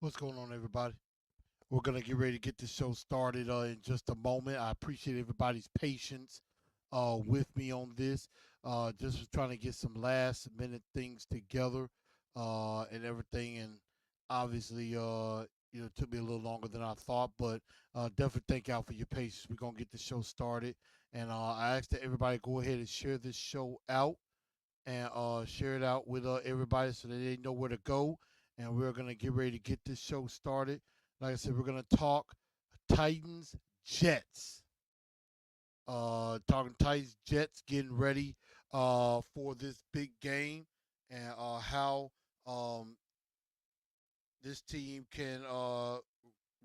What's going on, everybody? We're going to get ready to get this show started in just a moment. I appreciate everybody's patience with me on this. Just was trying to get some last minute things together and everything. And obviously, it took me a little longer than I thought, but definitely thank y'all for your patience. We're going to get the show started. And I ask that everybody go ahead and share this show out and share it out with everybody so that they know where to go. And we're gonna get ready to get this show started. Like I said, we're gonna talk Titans Jets. Talking Titans Jets, getting ready for this big game and how um, this team can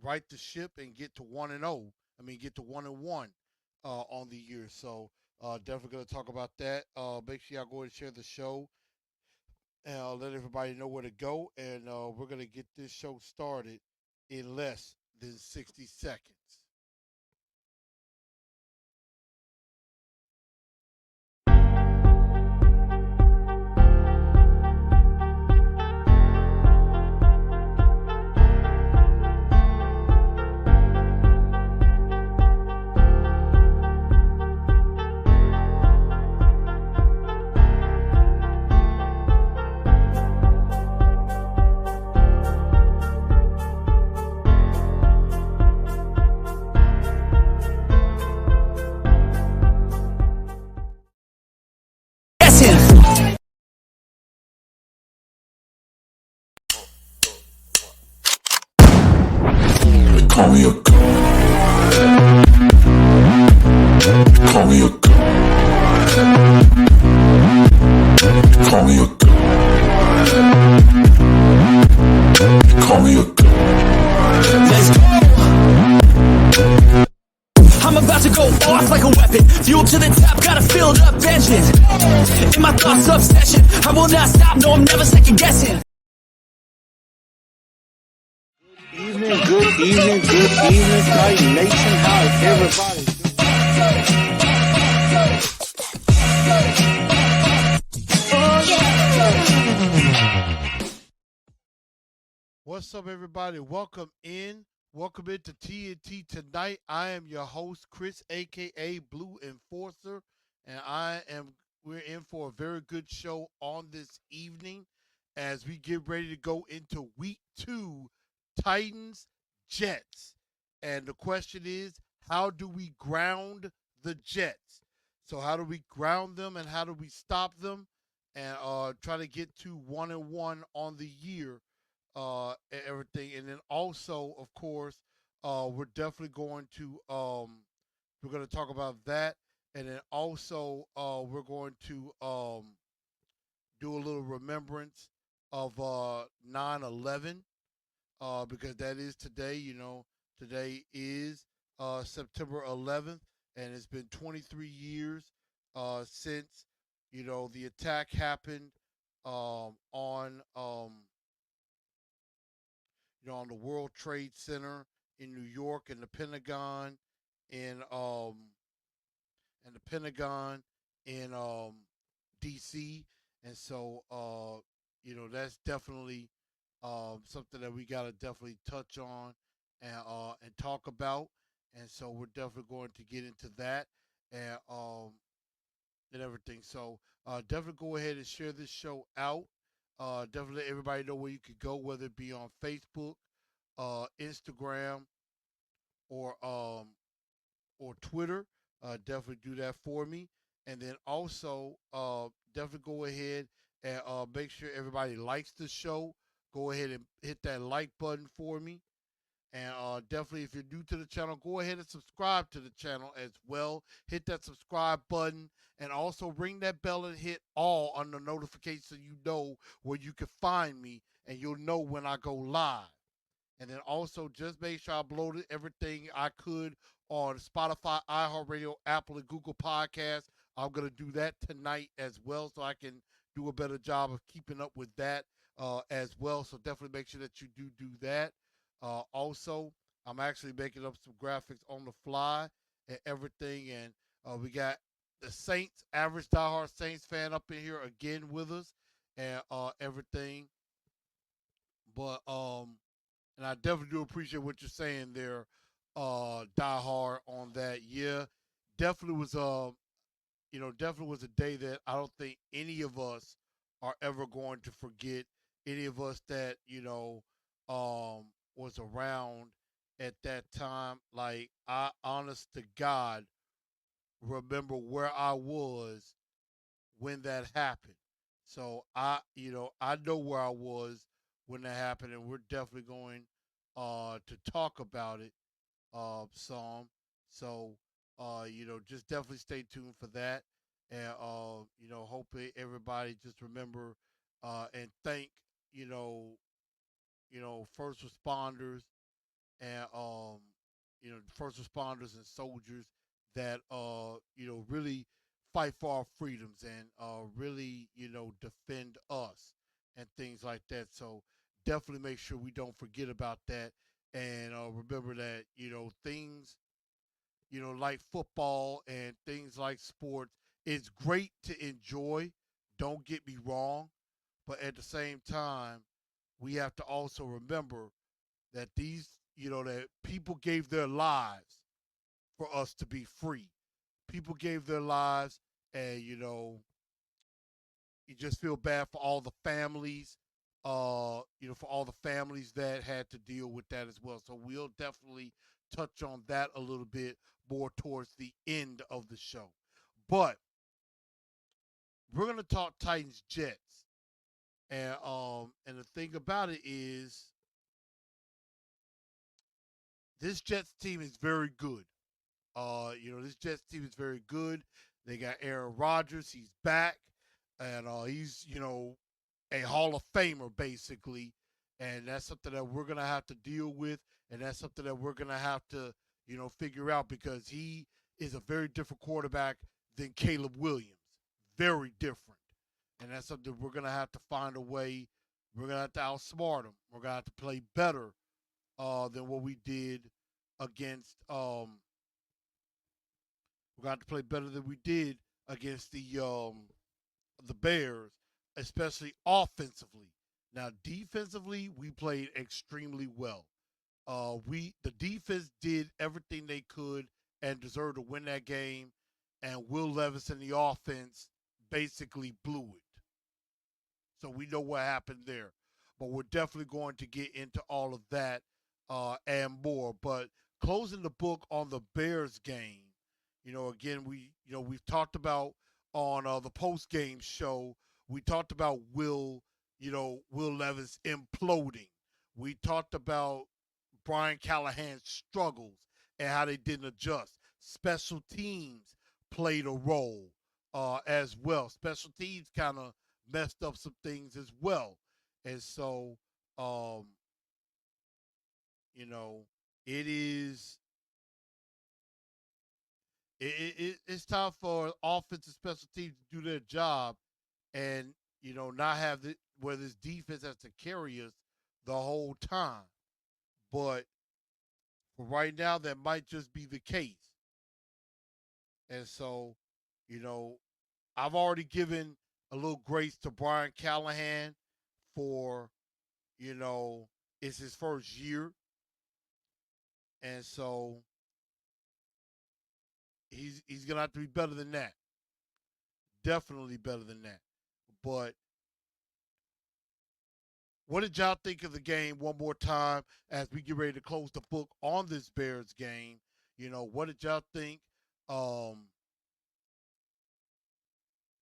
right the ship and get to 1-0. I mean, get to 1-1 on the year. So definitely going to talk about that. Make sure y'all go and share the show and let everybody know where to go. And we're going to get this show started in less than 60 seconds. Call me a call me a call me a call me a Let's go. I'm about to go off like a weapon. Fuel to the top, got a filled up engine. In my thoughts, obsession. I will not stop, no, I'm never second guessing. Good evening, Titan Nation. How's everybody What's up, everybody? Welcome in. Welcome into TNT tonight. I am your host, Chris, aka Blue Enforcer, and we're in for a very good show on this evening as we get ready to go into week 2, Titans Jets. And the question is, how do we ground the Jets? So how do we ground them and how do we stop them and try to get to 1-1 on the year and everything. And then also, of course, we're definitely going to we're going to talk about that, and then also we're going to do a little remembrance of 9/11 because that is today. Today is September 11th, and it's been 23 years since the attack happened on on the World Trade Center in New York and the Pentagon in DC. And so that's definitely something that we got to definitely touch on and talk about. And so we're definitely going to get into that and and everything. So definitely go ahead and share this show out. Definitely let everybody know where you could go, whether it be on Facebook, Instagram, or Twitter. Definitely do that for me, and then also definitely go ahead and make sure everybody likes the show. Go ahead and hit that like button for me. And definitely, if you're new to the channel, go ahead and subscribe to the channel as well. Hit that subscribe button and also ring that bell and hit all on the notification so you know where you can find me and you'll know when I go live. And then also just make sure I uploaded everything I could on Spotify, iHeartRadio, Apple, and Google Podcasts. I'm going to do that tonight as well so I can do a better job of keeping up with that as well. So definitely make sure that you do that. Also, I'm actually making up some graphics on the fly and everything. And we got the Saints, average diehard Saints fan up in here again with us and everything. But And I definitely do appreciate what you're saying there, Die Hard, on that. Yeah, definitely was definitely was a day that I don't think any of us are ever going to forget. Any of us that was around at that time, like, I, honest to God, remember where I was when that happened. So I know where I was when that happened, and we're definitely going to talk about it some. So just definitely stay tuned for that, and hope everybody just remember and thank you know first responders and first responders and soldiers that really fight for our freedoms and really defend us and things like that. So definitely make sure we don't forget about that, and remember that things like football and things like sports, it's great to enjoy. Don't get me wrong, but at the same time, we have to also remember that that people gave their lives for us to be free. People gave their lives, and you just feel bad for all the families, for all the families that had to deal with that as well. So we'll definitely touch on that a little bit more towards the end of the show. But we're gonna talk Titans Jets, and the thing about it is this Jets team is very good. This Jets team is very good. They got Aaron Rodgers. He's back, and he's a Hall of Famer basically, and that's something that we're gonna have to deal with, and that's something that we're gonna have to figure out because he is a very different quarterback than Caleb Williams. Very different, and that's something we're gonna have to find a way. We're gonna have to outsmart him. We're gonna have to play better than what we did against we got to play better than we did against the Bears, especially offensively. Now, defensively, we played extremely well. The defense did everything they could and deserved to win that game, and Will Levis and the offense basically blew it. So we know what happened there. But we're definitely going to get into all of that and more. But closing the book on the Bears game, again, we've talked about on the post game show, we talked about Will Levis imploding. We talked about Brian Callahan's struggles and how they didn't adjust. Special teams played a role as well. Special teams kind of messed up some things as well. And so, um, you know, it is it's time for offensive special teams to do their job and not have where this defense has to carry us the whole time. But for right now, that might just be the case. And so, you know, I've already given a little grace to Brian Callahan for, you know, it's his first year. And so he's gonna have to be better than that. Definitely better than that. But what did y'all think of the game one more time as we get ready to close the book on this Bears game? What did y'all think? Um,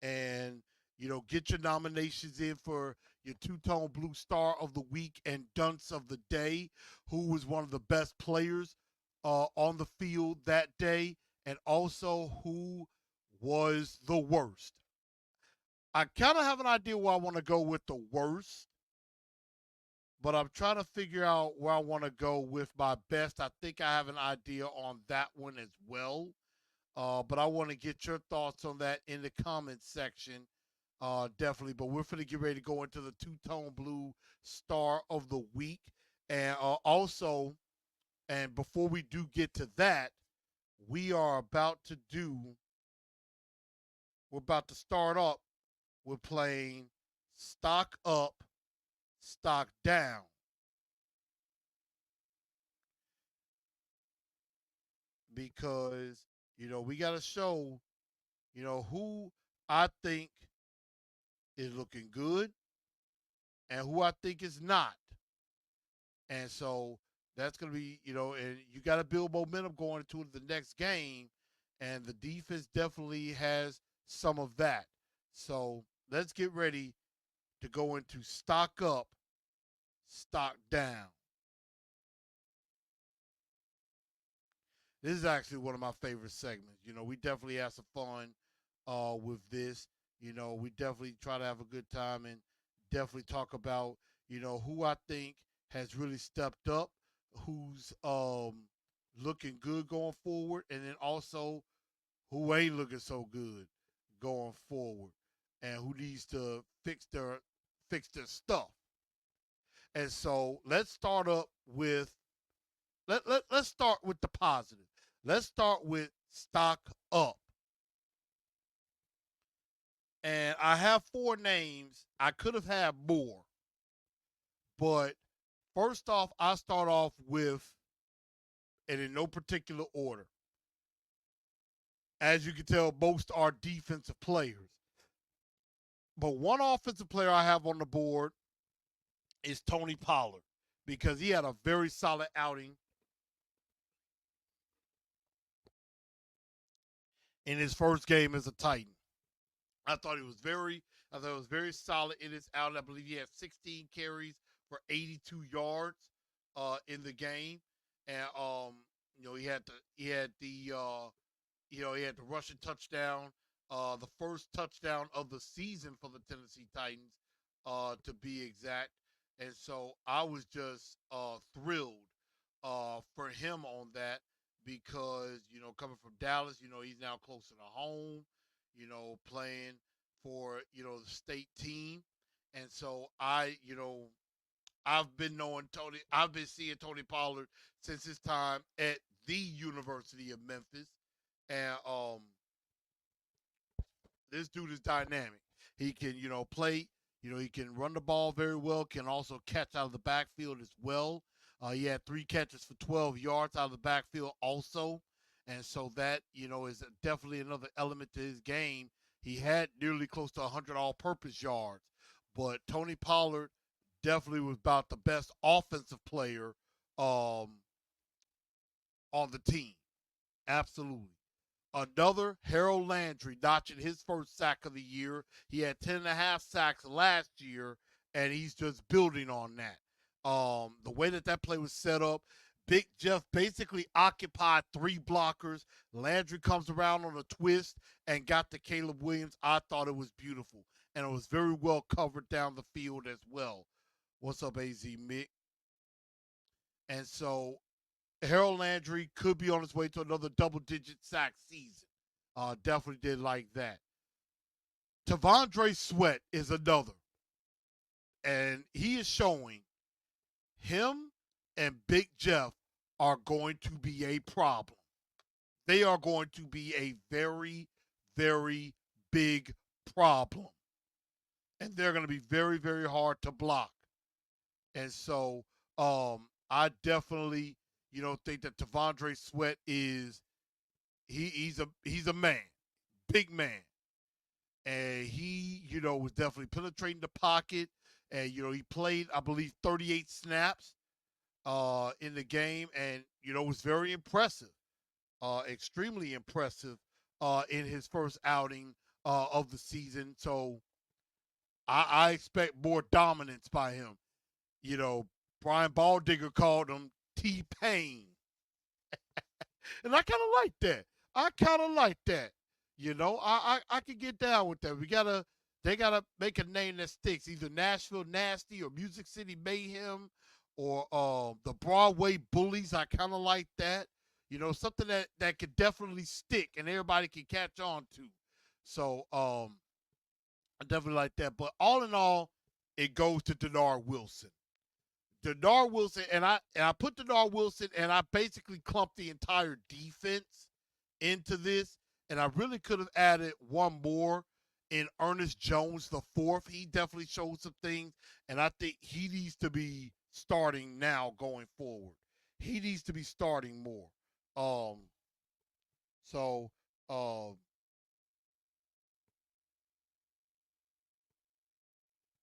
and get your nominations in for your two-tone blue star of the week and dunce of the day. Who was one of the best players on the field that day, and also who was the worst? I kind of have an idea where I want to go with the worst, but I'm trying to figure out where I want to go with my best. I think I have an idea on that one as well. But I want to get your thoughts on that in the comments section. Definitely. But we're going to get ready to go into the two-tone blue star of the week. And also, and before we do get to that, we're about to start up with playing stock up, stock down. because we got to show who I think is looking good and who I think is not. And so that's going to be, and you got to build momentum going into the next game. And the defense definitely has some of that. So let's get ready to go into stock up, stock down. This is actually one of my favorite segments. We definitely have some fun with this. We definitely try to have a good time and definitely talk about, who I think has really stepped up, who's looking good going forward, and then also who ain't looking so good going forward and who needs to fix their stuff. And so let's start up with let's start with the positive. Let's start with stock up. And I have four names. I could have had more. But first off, I start off with, and in no particular order. As you can tell, most are defensive players. But one offensive player I have on the board is Tony Pollard because he had a very solid outing in his first game as a Titan. I thought I thought it was very solid in his outing. I believe he had 16 carries for 82 yards in the game, and he had the rushing touchdown, the first touchdown of the season for the Tennessee Titans, to be exact. And so I was just thrilled for him on that because coming from Dallas, he's now closer to home, playing for the state team, and so I've been knowing Tony. I've been seeing Tony Pollard since his time at the University of Memphis, and this dude is dynamic. He can, play. He can run the ball very well. Can also catch out of the backfield as well. He had 3 catches for 12 yards out of the backfield also, and so that is definitely another element to his game. He had nearly close to 100 all-purpose yards, but Tony Pollard definitely was about the best offensive player um, on the team. Absolutely. Another Harold Landry notching his first sack of the year. He had 10.5 sacks last year, and he's just building on that. The way that play was set up, Big Jeff basically occupied 3 blockers. Landry comes around on a twist and got to Caleb Williams. I thought it was beautiful, and it was very well covered down the field as well. What's up, AZ Mick? And so Harold Landry could be on his way to another double-digit sack season. Definitely did like that. T'Vondre Sweat is another. And he is showing him and Big Jeff are going to be a problem. They are going to be a very, very big problem. And they're going to be very, very hard to block. And so I definitely, think that T'Vondre Sweat is he's a man, big man, and he was definitely penetrating the pocket, and he played I believe 38 snaps in the game, and was very impressive, extremely impressive in his first outing of the season. So I expect more dominance by him. Brian Baldinger called him T-Pain. And I kind of like that. I kind of like that. I can get down with that. They gotta make a name that sticks. Either Nashville Nasty or Music City Mayhem or the Broadway Bullies. I kind of like that. Something that could definitely stick and everybody can catch on to. So I definitely like that. But all in all, it goes to Denard Wilson. Denard Wilson, and I put Denard Wilson, and I basically clumped the entire defense into this, and I really could have added one more in Ernest Jones the fourth. He definitely showed some things, and I think he needs to be starting now going forward. He needs to be starting more. So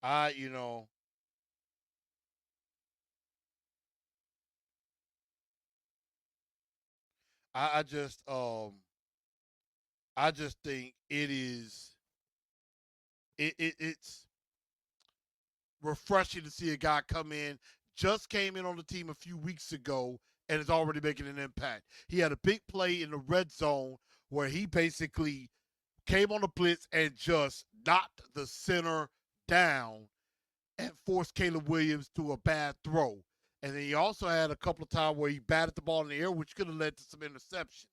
I, you know, I, I just um I just think it's refreshing to see a guy come in, just came in on the team a few weeks ago, and is already making an impact. He had a big play in the red zone where he basically came on the blitz and just knocked the center down and forced Caleb Williams to a bad throw. And then he also had a couple of times where he batted the ball in the air, which could have led to some interceptions.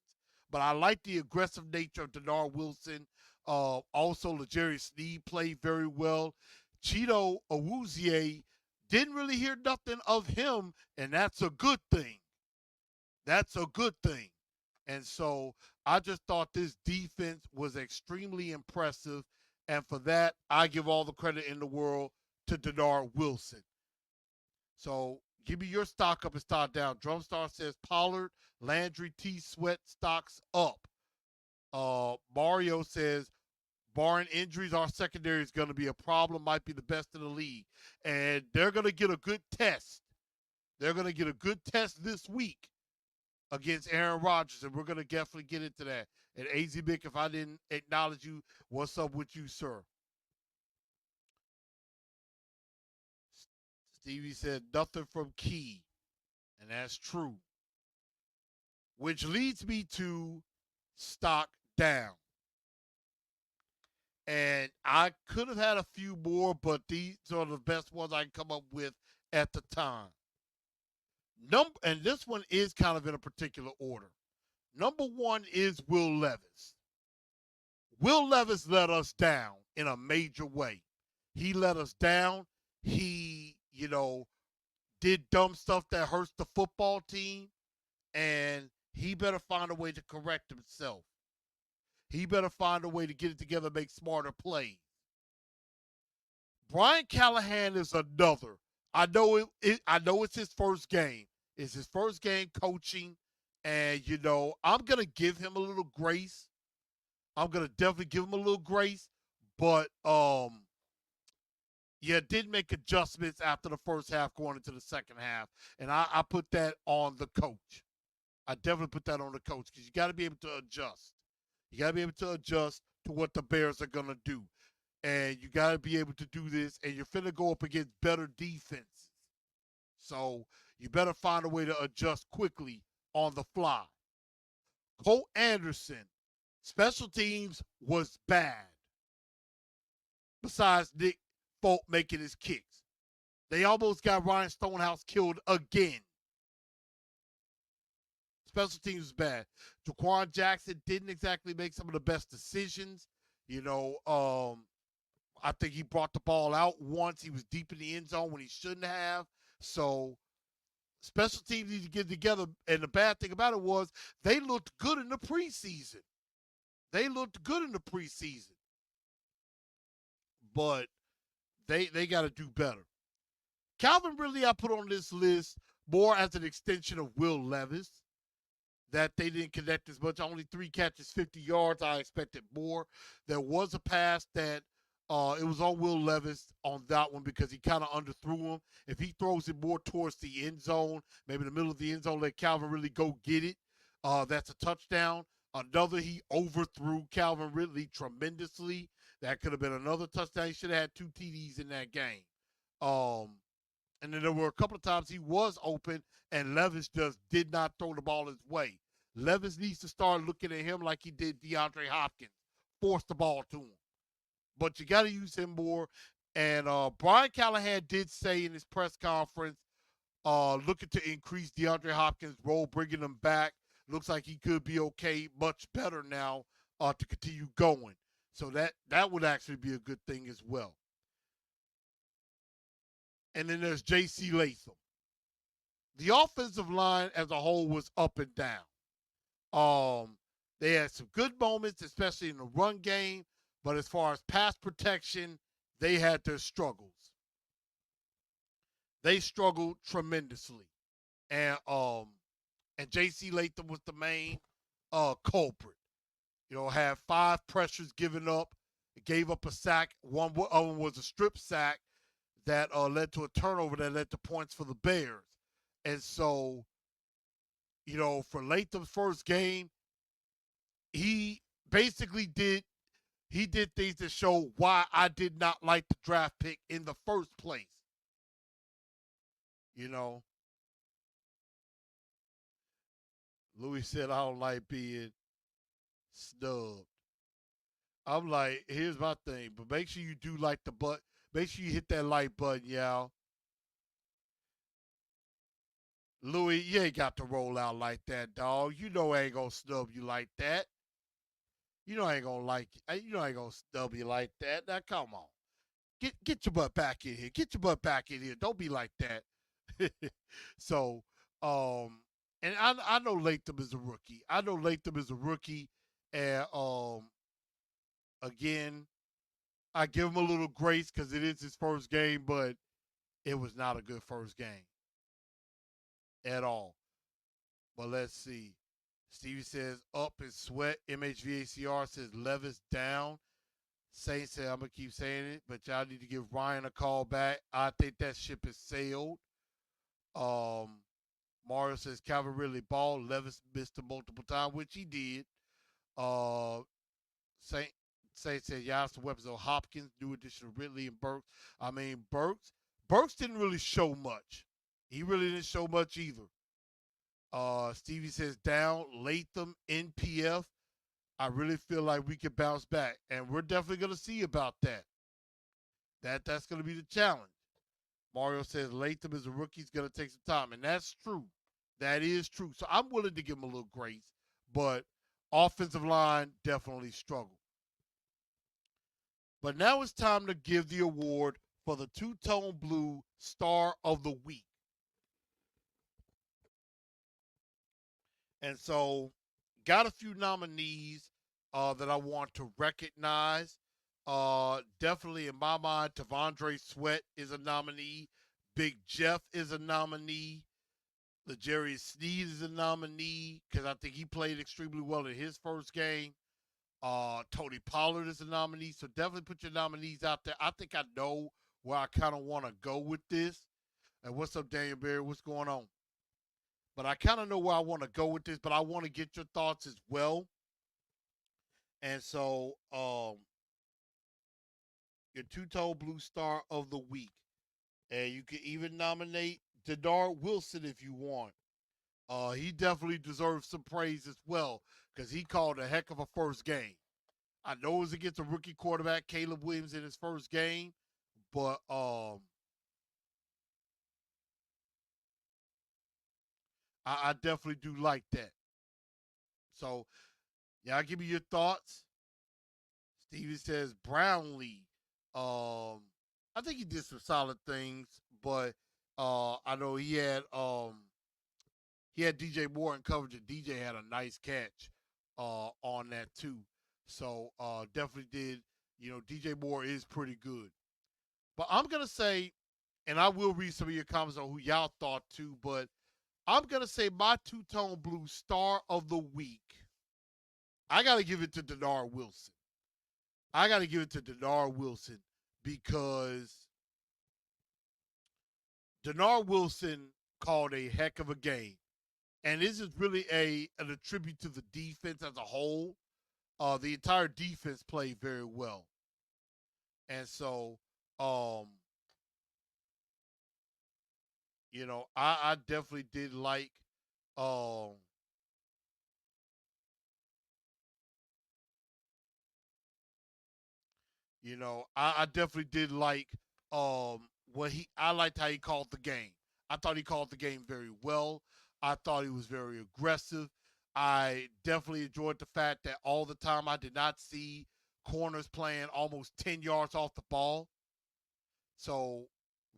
But I like the aggressive nature of Denard Wilson. Also, L'Jarius Sneed played very well. Cheeto Awuzie didn't really hear nothing of him, and that's a good thing. That's a good thing. And so I just thought this defense was extremely impressive. And for that, I give all the credit in the world to Denard Wilson. So give me your stock up and stock down. Drumstar says Pollard, Landry, T. Sweat stocks up. Mario says, barring injuries, our secondary is going to be a problem, might be the best in the league. And they're going to get a good test. They're going to get a good test this week against Aaron Rodgers, and we're going to definitely get into that. And AZ Bick, if I didn't acknowledge you, what's up with you, sir? Stevie said nothing from Key, and that's true. Which leads me to stock down. And I could have had a few more, but these are the best ones I can come up with at the time. And this one is kind of in a particular order. Number one is Will Levis. Will Levis let us down in a major way. He let us down. He, did dumb stuff that hurts the football team, and he better find a way to correct himself. He better find a way to get it together, make smarter plays. Brian Callahan is another. I know I know it's his first game. It's his first game coaching, and I'm gonna give him a little grace. I'm gonna definitely give him a little grace, but did make adjustments after the first half going into the second half, and I put that on the coach. I definitely put that on the coach because you got to be able to adjust. You got to be able to adjust to what the Bears are gonna do, and you got to be able to do this. And you're finna go up against better defenses, so you better find a way to adjust quickly on the fly. Cole Anderson, special teams was bad. Besides Nick Folk making his kicks, they almost got Ryan Stonehouse killed again. Special teams was bad. Jaquan Jackson didn't exactly make some of the best decisions. I think he brought the ball out once. He was deep in the end zone when he shouldn't have. So special teams need to get together. And the bad thing about it was they looked good in the preseason. But they got to do better. Calvin Ridley, I put on this list more as an extension of Will Levis. That they didn't connect as much. Only 3 catches, 50 yards. I expected more. There was a pass that it was on Will Levis on that one because he kind of underthrew him. If he throws it more towards the end zone, maybe the middle of the end zone, let Calvin Ridley go get it. That's a touchdown. Another, he overthrew Calvin Ridley tremendously. That could have been another touchdown. He should have had 2 TDs in that game. And then there were a couple of times he was open, and Levis just did not throw the ball his way. Levis needs to start looking at him like he did DeAndre Hopkins. Force the ball to him. But you got to use him more. And Brian Callahan did say in his press conference, looking to increase DeAndre Hopkins' role, bringing him back. Looks like he could be okay, much better now to continue going. So that would actually be a good thing as well. And then there's J.C. Latham. The offensive line as a whole was up and down. They had some good moments, especially in the run game, but as far as pass protection, they had their struggles. They struggled tremendously. And J.C. Latham was the main culprit. Had 5 pressures given up, gave up a sack. One of them was a strip sack that led to a turnover that led to points for the Bears. And so, for Latham's first game, he basically did things to show why I did not like the draft pick in the first place. Louis said I don't like being snubbed. I'm like, here's my thing, but make sure you do like the butt. Make sure you hit that like button, y'all. Louis, you ain't got to roll out like that, dog. You know I ain't gonna snub you like that. You know I ain't gonna like it. You know I ain't gonna snub you like that. Now come on. Get your butt back in here. Get your butt back in here. Don't be like that. So, and I know Latham is a rookie. I know Latham is a rookie, and again, I give him a little grace because it is his first game, but it was not a good first game at all. But let's see. Stevie says up and sweat. MHVACR says Levis down. Saint said I'm gonna keep saying it, but y'all need to give Ryan a call back. I think that ship is sailed. Mario says Calvin really balled. Levis missed him multiple times, which he did. Saint said y'all some weapons of Hopkins, new addition of Ridley and Burks. I mean Burks didn't really show much. He really didn't show much either. Stevie says down Latham NPF. I really feel like we could bounce back, and we're definitely going to see about that. That's going to be the challenge. Mario says Latham is a rookie. He's going to take some time, and that's true. That is true. So I'm willing to give him a little grace, but offensive line definitely struggled. But now it's time to give the award for the Two-Tone Blue Star of the Week. And so, got a few nominees that I want to recognize. Definitely in my mind, T'Vondre Sweat is a nominee. Big Jeff is a nominee. L'Jarius Sneed is a nominee because I think he played extremely well in his first game. Tony Pollard is a nominee. So definitely put your nominees out there. I think I know where I kind of want to go with this. And what's up, Daniel Berry? What's going on? But I kind of know where I want to go with this, but I want to get your thoughts as well. And so, your Two-Tone Blue Star of the Week. And you can even nominate Dennard Wilson if you want. He definitely deserves some praise as well because he called a heck of a first game. I know it was against a rookie quarterback, Caleb Williams, in his first game, but I definitely do like that. So, y'all give me your thoughts. Stevie says Brownlee. I think he did some solid things, but I know he had DJ Moore in coverage, and DJ had a nice catch on that too. So definitely did. DJ Moore is pretty good. But I'm gonna say, and I will read some of your comments on who y'all thought too, but I'm gonna say my Two-Tone Blue Star of the Week. I gotta give it to Dennard Wilson. Because Dennard Wilson called a heck of a game. And this is really a tribute to the defense as a whole. The entire defense played very well. And so, I definitely did like I definitely did like I liked how he called the game. I thought he called the game very well. I thought he was very aggressive. I definitely enjoyed the fact that all the time I did not see corners playing almost 10 yards off the ball. So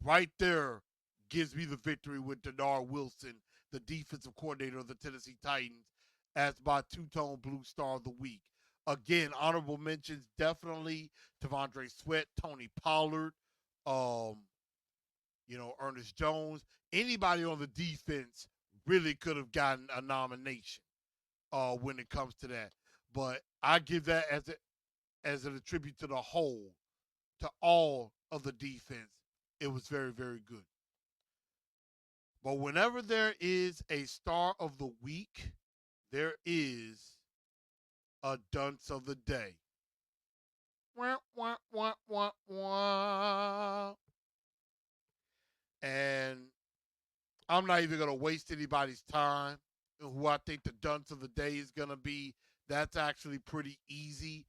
right there gives me the victory with Dennard Wilson, the defensive coordinator of the Tennessee Titans, as my Two-Tone Blue Star of the Week. Again, honorable mentions definitely T'Vondre Sweat, Tony Pollard, Ernest Jones. Anybody on the defense really could have gotten a nomination when it comes to that. But I give that as an attribute to the whole, to all of the defense. It was very, very good. But whenever there is a star of the week, there is a dunce of the day. Wah, wah, wah, wah, wah. And I'm not even going to waste anybody's time. Who I think the dunce of the day is going to be, that's actually pretty easy.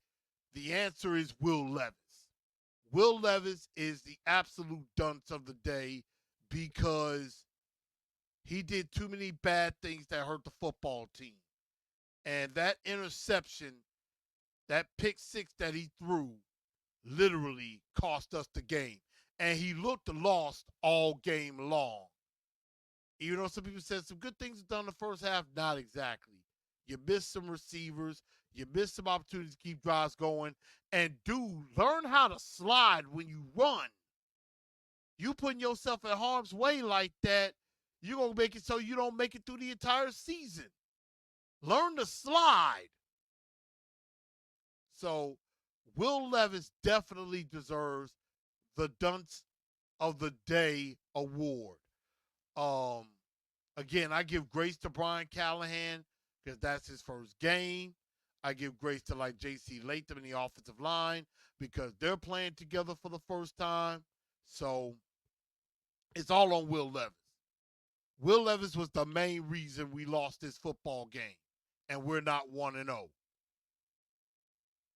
The answer is Will Levis. Will Levis is the absolute dunce of the day because he did too many bad things that hurt the football team. And that interception, that pick six that he threw, literally cost us the game. And he looked lost all game long. Even though some people said some good things done in the first half, not exactly. You missed some receivers. You missed some opportunities to keep drives going. And dude, learn how to slide when you run. You putting yourself in harm's way like that, you're going to make it so you don't make it through the entire season. Learn to slide. So Will Levis definitely deserves the Dunce of the Day award. Again, I give grace to Brian Callahan because that's his first game. I give grace to like J.C. Latham in the offensive line because they're playing together for the first time. So it's all on Will Levis. Will Levis was the main reason we lost this football game, and we're not 1-0.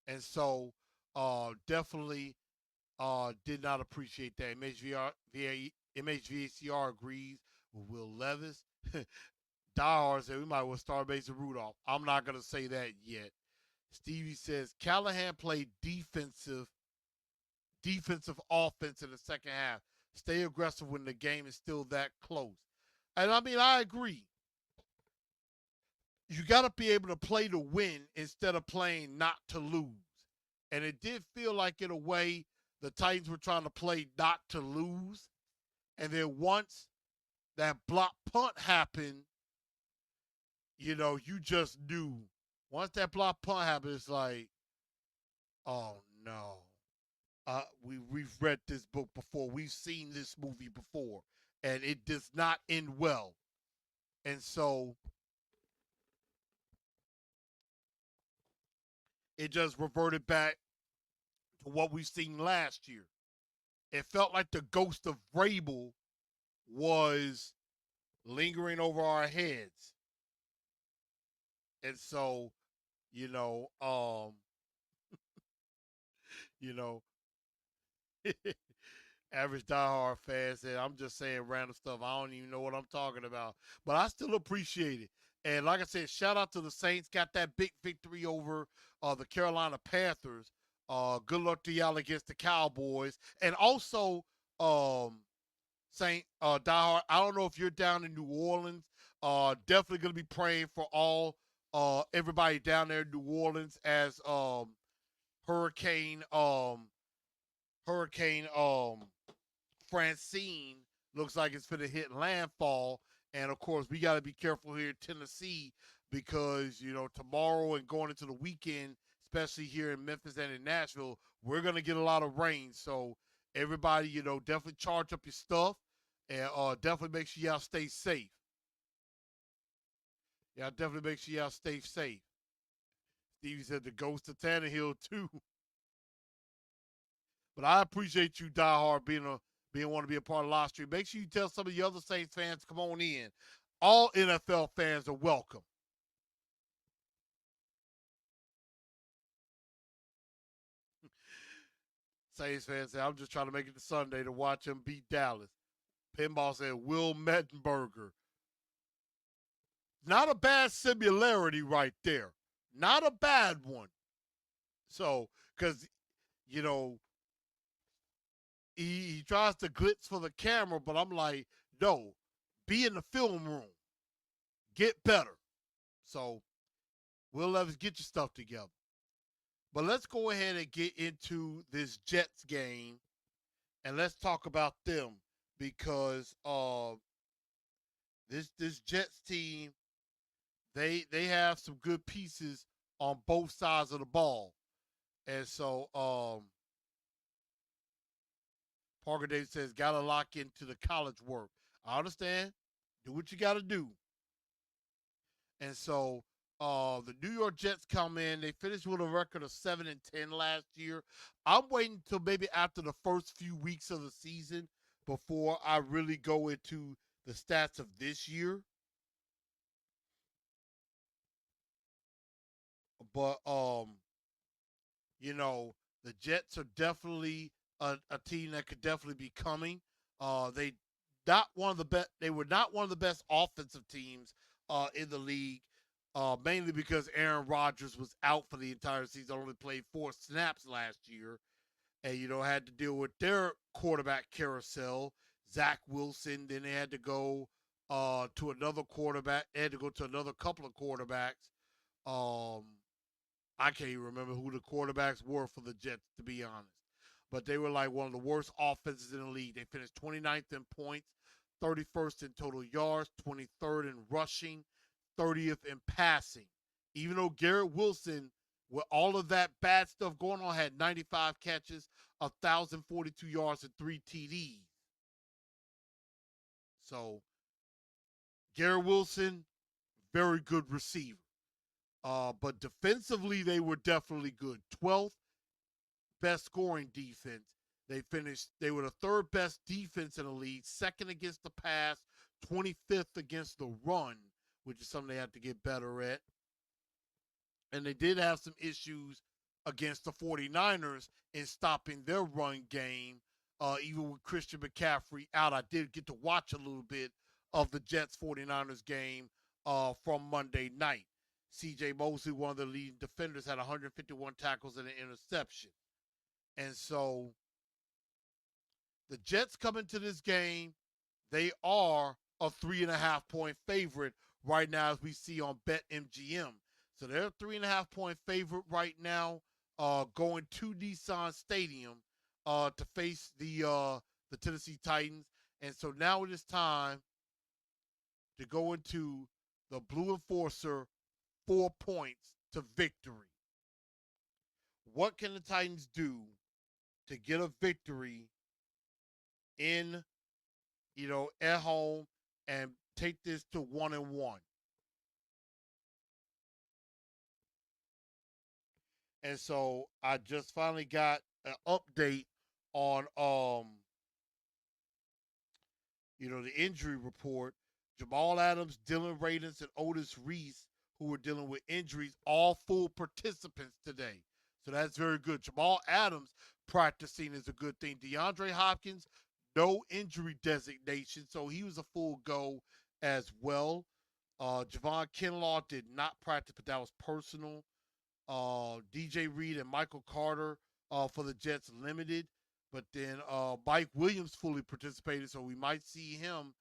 And so definitely did not appreciate that. MHVACR agrees with Will Levis. Diehard said we might well start Mason Rudolph. I'm not going to say that yet. Stevie says Callahan played defensive offense in the second half. Stay aggressive when the game is still that close. And I mean, I agree. You got to be able to play to win instead of playing not to lose. And it did feel like, in a way, the Titans were trying to play not to lose. And then once that block punt happened, you just knew. Once that block punt happened, it's like, oh no. We've read this book before. We've seen this movie before. And it does not end well. And so it just reverted back to what we've seen last year. It felt like the ghost of Vrabel was lingering over our heads. And so, you know, average diehard fan said, I'm just saying random stuff. I don't even know what I'm talking about. But I still appreciate it. And like I said, shout out to the Saints. Got that big victory over the Carolina Panthers. Good luck to y'all against the Cowboys. And also, Saint diehard, I don't know if you're down in New Orleans. Definitely going to be praying for all everybody down there in New Orleans as Hurricane Francine looks like it's going to hit landfall. And of course, we got to be careful here in Tennessee because, tomorrow and going into the weekend, especially here in Memphis and in Nashville, we're going to get a lot of rain. So everybody, definitely charge up your stuff and definitely make sure y'all stay safe. Y'all definitely make sure y'all stay safe. Stevie said the ghost of Tannehill too. But I appreciate you, diehard, being want to be a part of the live stream. Make sure you tell some of the other Saints fans to come on in. All NFL fans are welcome. Saints fans say, I'm just trying to make it to Sunday to watch him beat Dallas. Pinball said, Will Mettenberger. Not a bad similarity right there. Not a bad one. So, because, he tries to glitz for the camera, but I'm like, no, be in the film room. Get better. So, Will Levis, get your stuff together. But let's go ahead and get into this Jets game, and let's talk about them because this Jets team, they have some good pieces on both sides of the ball. And so Parker Davis says, gotta lock into the college work. I understand. Do what you gotta do. And so the New York Jets come in. They finished with a record of 7-10 last year. I'm waiting until maybe after the first few weeks of the season before I really go into the stats of this year. But you know, the Jets are definitely a team that could definitely be coming. They not one of the best. They were not one of the best offensive teams in the league, mainly because Aaron Rodgers was out for the entire season. Only played 4 snaps last year, and had to deal with their quarterback carousel, Zach Wilson. Then they had to go to another quarterback. They had to go to another couple of quarterbacks. Um, I can't even remember who the quarterbacks were for the Jets, to be honest. But they were like one of the worst offenses in the league. They finished 29th in points, 31st in total yards, 23rd in rushing, 30th in passing. Even though Garrett Wilson, with all of that bad stuff going on, had 95 catches, 1,042 yards, and 3 TDs. So, Garrett Wilson, very good receiver. But defensively, they were definitely good. 12th best scoring defense. They were the 3rd best defense in the league, 2nd against the pass, 25th against the run, which is something they have to get better at. And they did have some issues against the 49ers in stopping their run game, even with Christian McCaffrey out. I did get to watch a little bit of the Jets 49ers game from Monday night. C.J. Mosley, one of the leading defenders, had 151 tackles and an interception. And so the Jets come into this game. They are a 3.5-point favorite right now, as we see on BetMGM. So they're a 3.5-point favorite right now, going to Nissan Stadium to face the Tennessee Titans. And so now it is time to go into the Blue Enforcer 4 points to victory. What can the Titans do to get a victory in, at home and take this to 1-1? And so I just finally got an update on the injury report. Jamal Adams, Dylan Radins, and Otis Reese, who were dealing with injuries, all full participants today. So that's very good. Jamal Adams practicing is a good thing. DeAndre Hopkins, no injury designation, so he was a full go as well. Javon Kinlaw did not practice, but that was personal. DJ Reed and Michael Carter for the Jets limited. But then Mike Williams fully participated, so we might see him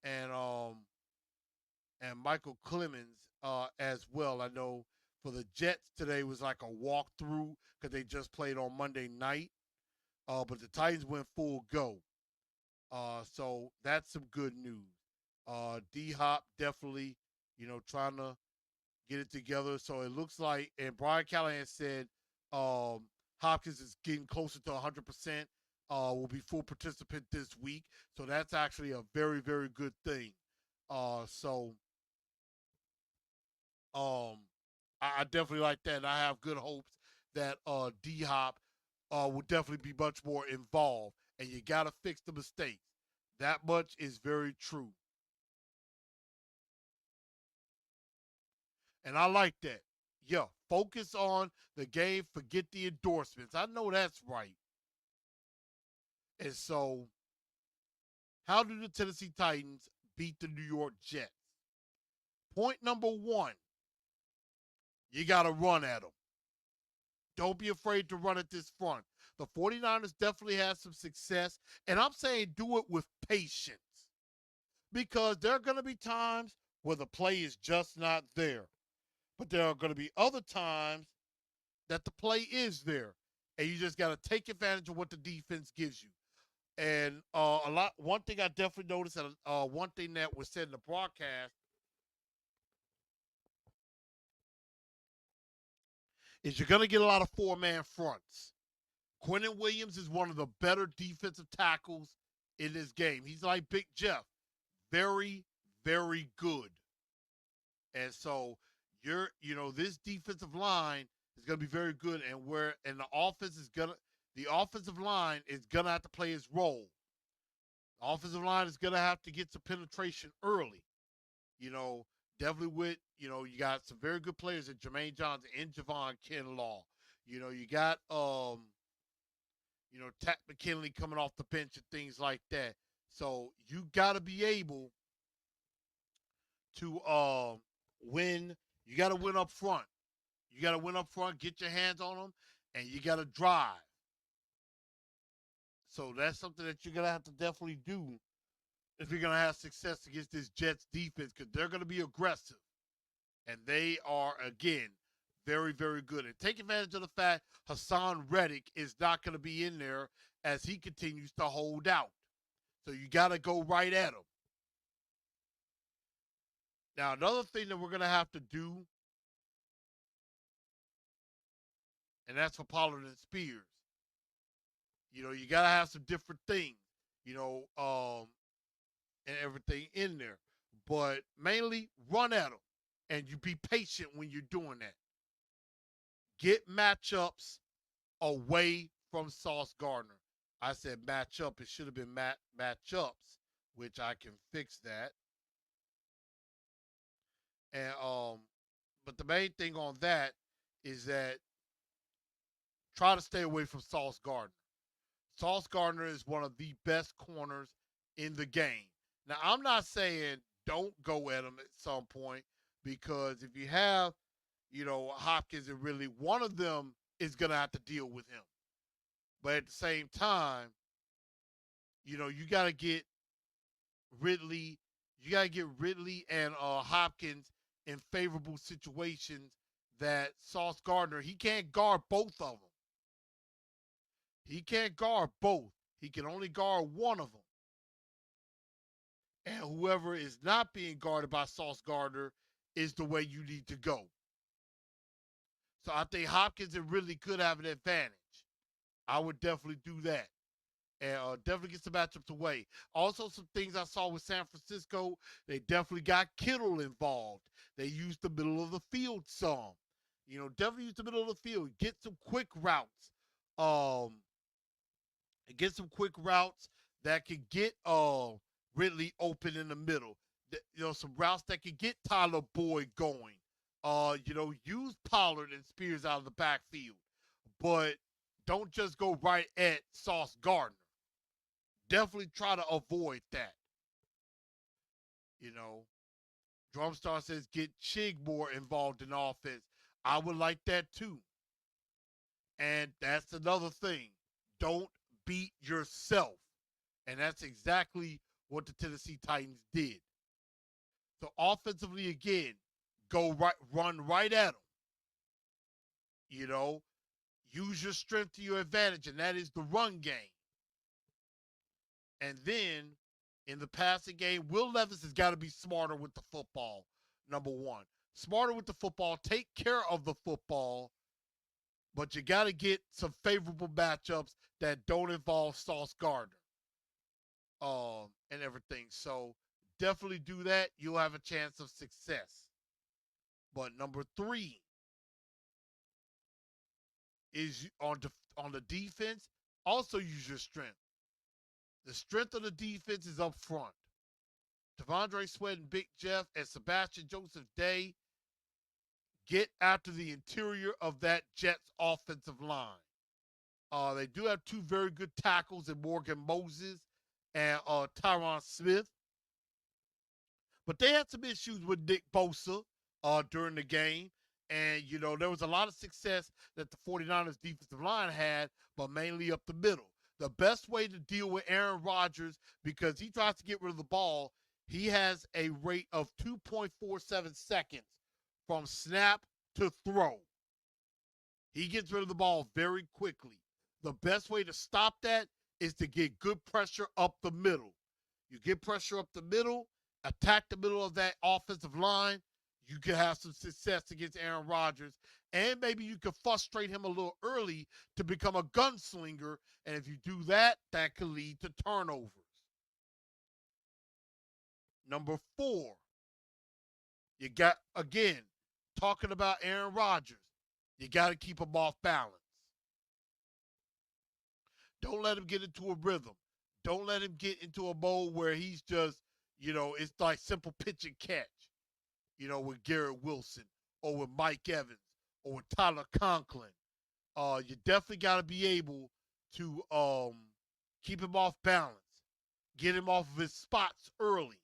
and Michael Clemens as well. I know for the Jets today was like a walkthrough because they just played on Monday night. But the Titans went full go. So that's some good news. D-Hop definitely, trying to get it together. So it looks like, and Brian Callahan said Hopkins is getting closer to 100%, will be full participant this week. So that's actually a very, very good thing. So I definitely like that. And I have good hopes that D-Hop will definitely be much more involved. And you got to fix the mistakes. That much is very true. And I like that. Yeah, focus on the game, forget the endorsements. I know that's right. And so, how do the Tennessee Titans beat the New York Jets? Point number 1, you got to run at them. Don't be afraid to run at this front. The 49ers definitely had some success, and I'm saying do it with patience because there are going to be times where the play is just not there. But there are going to be other times that the play is there, and you just got to take advantage of what the defense gives you. And one thing I definitely noticed, and one thing that was said in the broadcast, is you're going to get a lot of four-man fronts. Quentin Williams is one of the better defensive tackles in this game. He's like Big Jeff. Very, very good. And so this defensive line is going to be very good, and the offensive line is going to have to play its role. The offensive line is going to have to get some penetration early. Definitely with, you got some very good players in Jermaine Johnson and Javon Kinlaw. You got Tat McKinley coming off the bench and things like that. So you got to be able to win. You got to win up front. You got to win up front, get your hands on them, and you got to drive. So that's something that you're going to have to definitely do if you're going to have success against this Jets defense, because they're going to be aggressive. And they are, again, very, very good. And take advantage of the fact Hassan Reddick is not going to be in there as he continues to hold out. So you got to go right at him. Now, another thing that we're going to have to do, and that's for Pollard and Spears. You got to have some different things, and everything in there. But mainly run at them, and you be patient when you're doing that. Get matchups away from Sauce Gardner. I said matchup. It should have been matchups, which I can fix that. And but the main thing on that is that try to stay away from Sauce Gardner. Sauce Gardner is one of the best corners in the game. Now, I'm not saying don't go at him at some point, because if you have, Hopkins and Ridley, one of them is going to have to deal with him. But at the same time, you got to get Ridley. You got to get Ridley and Hopkins in favorable situations that Sauce Gardner, he can't guard both of them. He can't guard both. He can only guard one of them. And whoever is not being guarded by Sauce Gardner is the way you need to go. So I think Hopkins and Ridley could have an advantage. I would definitely do that. And definitely get some matchups away. Also, some things I saw with San Francisco, they definitely got Kittle involved. They used the middle of the field some. Definitely use the middle of the field. Get some quick routes. Get some quick routes that can get Ridley open in the middle. Some routes that can get Tyler Boyd going. Use Pollard and Spears out of the backfield. But don't just go right at Sauce Gardner. Definitely try to avoid that. Drumstar says get Chig more involved in offense. I would like that too. And that's another thing. Don't beat yourself. And that's exactly what the Tennessee Titans did. So offensively, again, run right at them. Use your strength to your advantage, and that is the run game. And then in the passing game, Will Levis has got to be smarter with the football, number one. Smarter with the football, take care of the football, but you got to get some favorable matchups that don't involve Sauce Gardner and everything. So definitely do that. You'll have a chance of success. But number 3 is on the defense, also use your strength. The strength of the defense is up front. Devondre Sweat and Big Jeff and Sebastian Joseph Day get after the interior of that Jets offensive line. They do have 2 very good tackles in Morgan Moses and Tyron Smith. But they had some issues with Nick Bosa during the game. And, there was a lot of success that the 49ers defensive line had, but mainly up the middle. The best way to deal with Aaron Rodgers, because he tries to get rid of the ball, he has a rate of 2.47 seconds from snap to throw. He gets rid of the ball very quickly. The best way to stop that is to get good pressure up the middle. You get pressure up the middle, attack the middle of that offensive line, you can have some success against Aaron Rodgers, and maybe you can frustrate him a little early to become a gunslinger. And if you do that, that could lead to turnovers. Number 4, you got, again, talking about Aaron Rodgers, you got to keep him off balance. Don't let him get into a rhythm. Don't let him get into a mode where he's just, it's like simple pitch and catch, with Garrett Wilson or with Mike Evans or with Tyler Conklin. You definitely got to be able to keep him off balance, get him off of his spots early.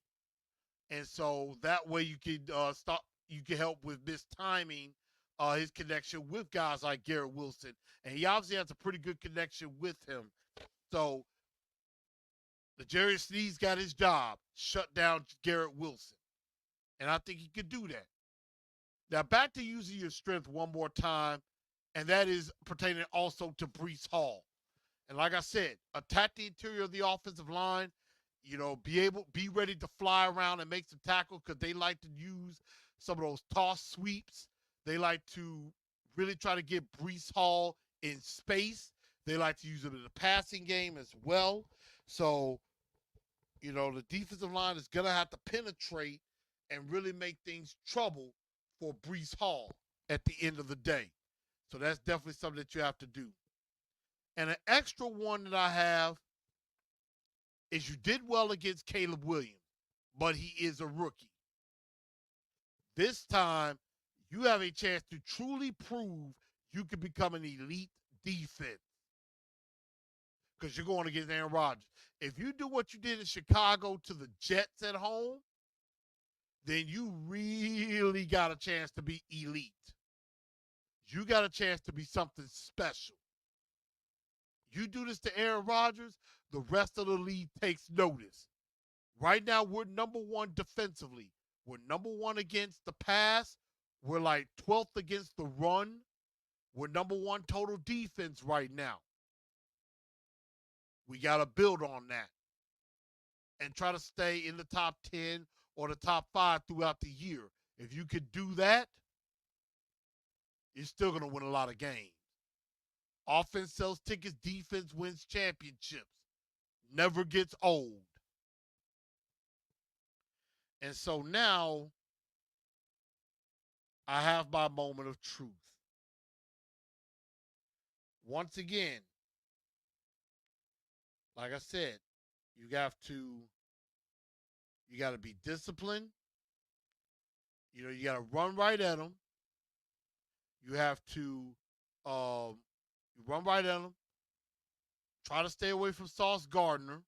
And so that way you can stop. You can help with mistiming his connection with guys like Garrett Wilson, and he obviously has a pretty good connection with him. So the Jerry Sneeze got his job, shut down Garrett Wilson, and I think he could do that. Now back to using your strength one more time, and that is pertaining also to Breece Hall. And like I said, attack the interior of the offensive line. Be ready to fly around and make some tackles because they like to use some of those toss sweeps. They like to really try to get Breece Hall in space. They like to use him in the passing game as well. So, the defensive line is going to have to penetrate and really make things trouble for Breece Hall at the end of the day. So that's definitely something that you have to do. And an extra one that I have is you did well against Caleb Williams, but he is a rookie. This time, you have a chance to truly prove you can become an elite defense because you're going against Aaron Rodgers. If you do what you did in Chicago to the Jets at home, then you really got a chance to be elite. You got a chance to be something special. You do this to Aaron Rodgers, the rest of the league takes notice. Right now, we're number 1 defensively. We're number 1 against the pass. We're like 12th against the run. We're number 1 total defense right now. We got to build on that and try to stay in the top 10 or the top 5 throughout the year. If you could do that, you're still going to win a lot of games. Offense sells tickets, defense wins championships. Never gets old. And so now I have my moment of truth. Once again, like I said, you got to be disciplined. You got to run right at them. You have to run right at them. Try to stay away from Sauce Gardner.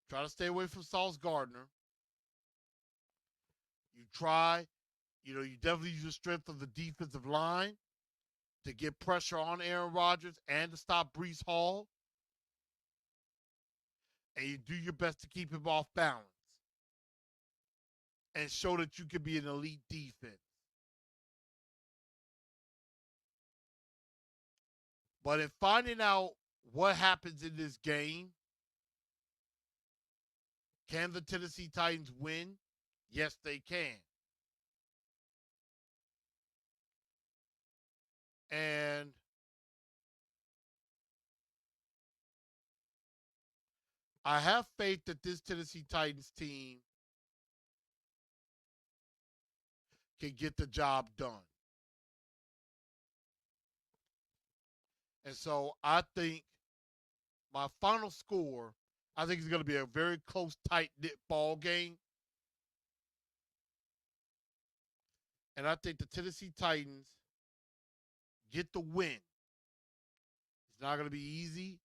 Try to stay away from Sauce Gardner. You try, you definitely use the strength of the defensive line to get pressure on Aaron Rodgers and to stop Breece Hall. And you do your best to keep him off balance and show that you can be an elite defense. But in finding out what happens in this game, can the Tennessee Titans win? Yes, they can. And I have faith that this Tennessee Titans team can get the job done. And so I think my final score, I think it's going to be a very close, tight-knit ball game. And I think the Tennessee Titans get the win. It's not going to be easy.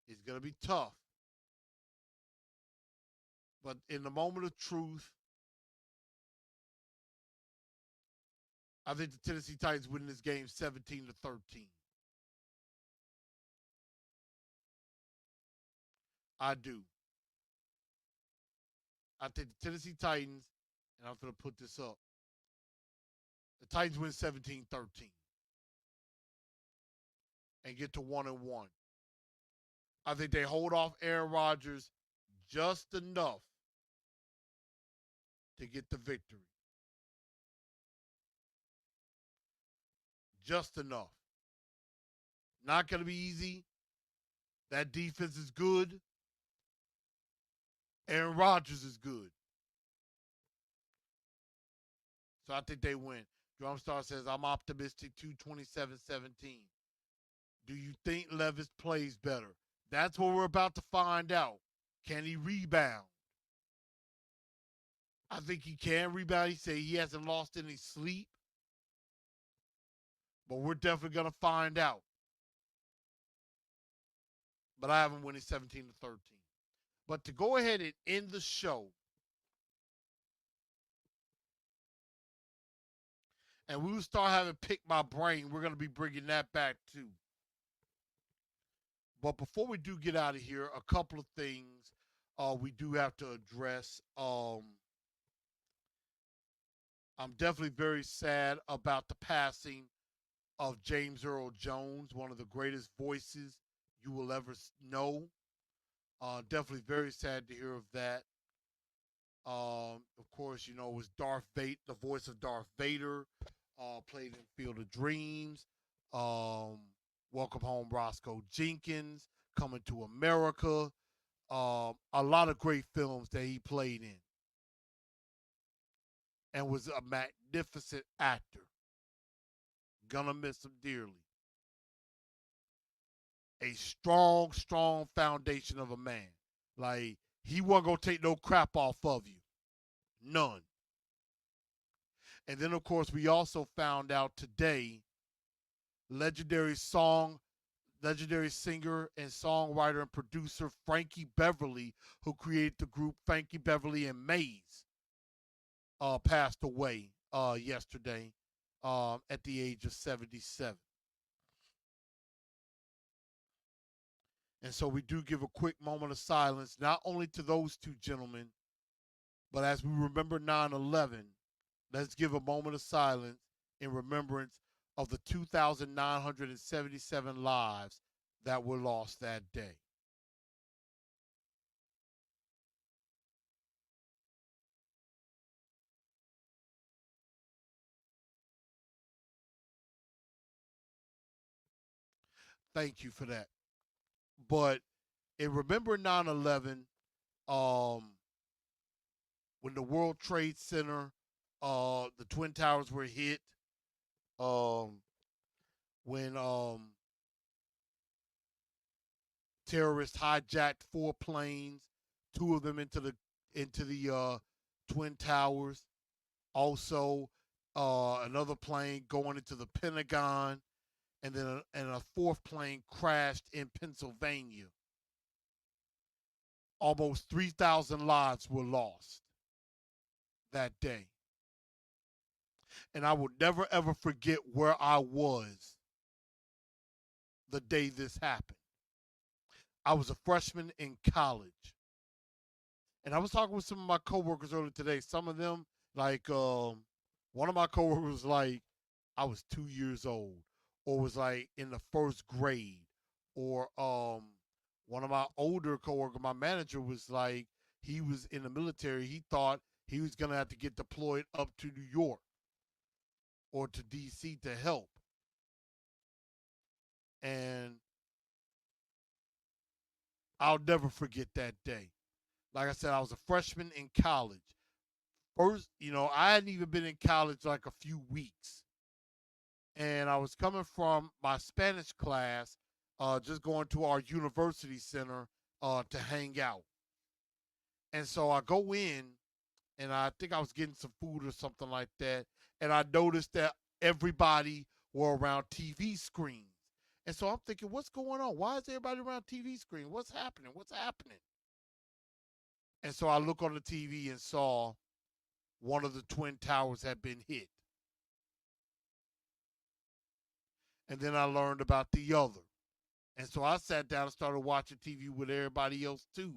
It's going to be tough. But in the moment of truth, I think the Tennessee Titans win this game 17-13. I do. I think the Tennessee Titans, and I'm going to put this up, the Titans win 17-13 and get to 1-1. I think they hold off Aaron Rodgers just enough to get the victory. Just enough. Not going to be easy. That defense is good. Aaron Rodgers is good. So I think they win. Drumstar says, I'm optimistic too, 27-17. Do you think Levis plays better? That's what we're about to find out. Can he rebound? I think he can rebound. He said he hasn't lost any sleep. But we're definitely going to find out. But I have him winning 17-13. But to go ahead and end the show, and we will start having Pick My Brain, we're going to be bringing that back too. But before we do get out of here, a couple of things we do have to address. I'm definitely very sad about the passing of James Earl Jones, one of the greatest voices you will ever know. Definitely very sad to hear of that. Of course, you know, it was Darth Vader, the voice of Darth Vader, played in Field of Dreams. Welcome Home, Roscoe Jenkins, Coming to America. A lot of great films that he played in. And was a magnificent actor. Gonna miss him dearly. A strong, strong foundation of a man. Like, he wasn't gonna take no crap off of you. None. And then, of course, we also found out today, legendary singer and songwriter and producer Frankie Beverly, who created the group Frankie Beverly and Maze, passed away yesterday at the age of 77. And so we do give a quick moment of silence, not only to those two gentlemen, but as we remember 9/11, let's give a moment of silence in remembrance of the 2,977 lives that were lost that day. Thank you for that. But in remember 9/11, when the World Trade Center, the Twin Towers were hit, when terrorists hijacked 4 planes, 2 of them into the Twin Towers. Also, another plane going into the Pentagon, and then a 4th plane crashed in Pennsylvania. Almost 3,000 lives were lost that day. And I will never ever forget where I was the day this happened. I was a freshman in college. And I was talking with some of my coworkers earlier today. Some of them, like one of my coworkers was like, I was 2 years old, or was like in the 1st grade. Or one of my older coworkers, my manager, was like, he was in the military. He thought he was going to have to get deployed up to New York or to D.C. to help. And I'll never forget that day. Like I said, I was a freshman in college. First, you know, I hadn't even been in college like a few weeks. And I was coming from my Spanish class, just going to our university center to hang out. And so I go in, and I think I was getting some food or something like that. And I noticed that everybody were around TV screens. And so I'm thinking, what's going on? Why is everybody around TV screen? What's happening? What's happening? And so I look on the TV and saw one of the Twin Towers had been hit. And then I learned about the other. And so I sat down and started watching TV with everybody else too.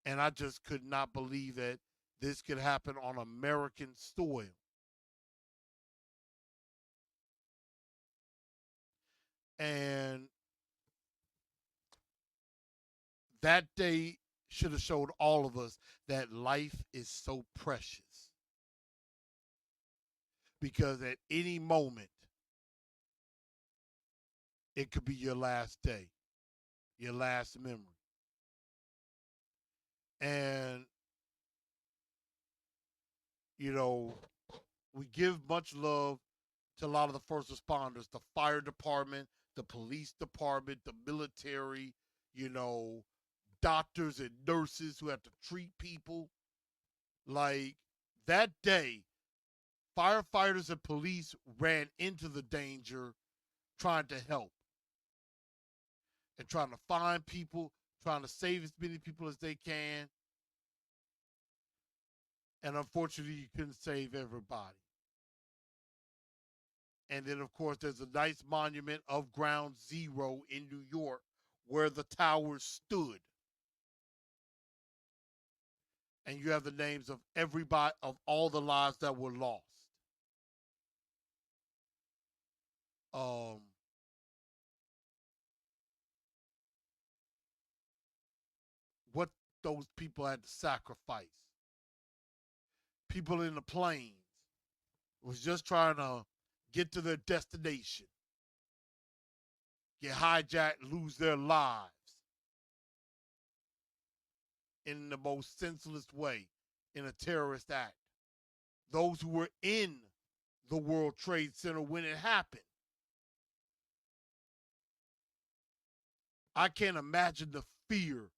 And I just could not believe that this could happen on American soil. And that day should have showed all of us that life is so precious. Because at any moment, it could be your last day, your last memory. And, you know, we give much love to a lot of the first responders, the fire department, the police department, the military, doctors and nurses who have to treat people. Like that day, firefighters and police ran into the danger trying to help and trying to find people, trying to save as many people as they can. And unfortunately, you couldn't save everybody. And then, of course, there's a nice monument of Ground Zero in New York where the towers stood. And you have the names of everybody, of all the lives that were lost. What those people had to sacrifice. People in the planes was just trying to get to their destination, get hijacked, lose their lives in the most senseless way in a terrorist act. Those who were in the World Trade Center when it happened. I can't imagine the fear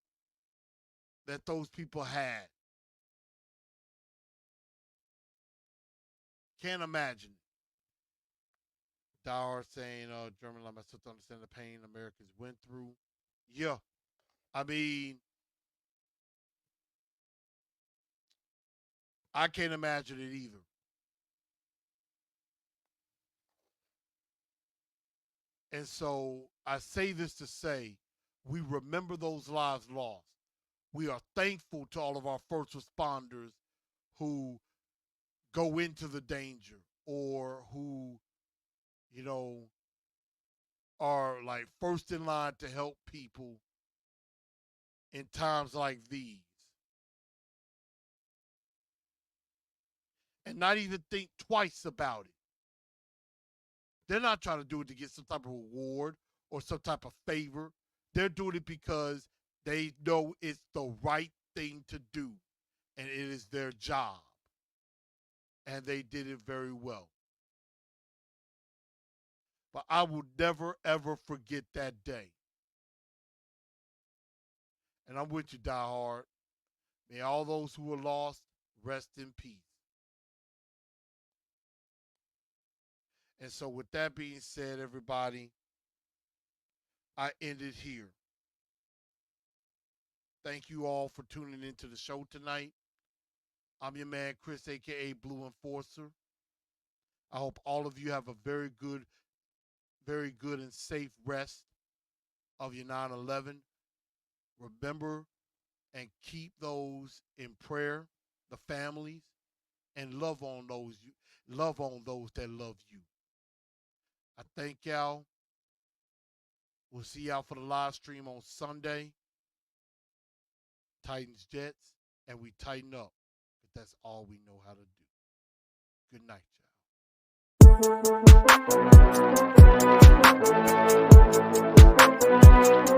that those people had. Can't imagine it. Dower saying, German, I still don't understand the pain Americans went through. Yeah. I mean, I can't imagine it either. And so I say this to say, we remember those lives lost. We are thankful to all of our first responders who go into the danger or who, are like first in line to help people in times like these. And not even think twice about it. They're not trying to do it to get some type of reward or some type of favor. They're doing it because they know it's the right thing to do. And it is their job. And they did it very well. But I will never, ever forget that day. And I'm with you, Die Hard. May all those who were lost rest in peace. And so with that being said, everybody, I end it here. Thank you all for tuning into the show tonight. I'm your man, Chris, a.k.a. Blue Enforcer. I hope all of you have a very good and safe rest of your 9/11. Remember and keep those in prayer, the families, and love on those that love you. I thank y'all. We'll see y'all for the live stream on Sunday. Titans Jets, and we tighten up. But that's all we know how to do. Good night, y'all.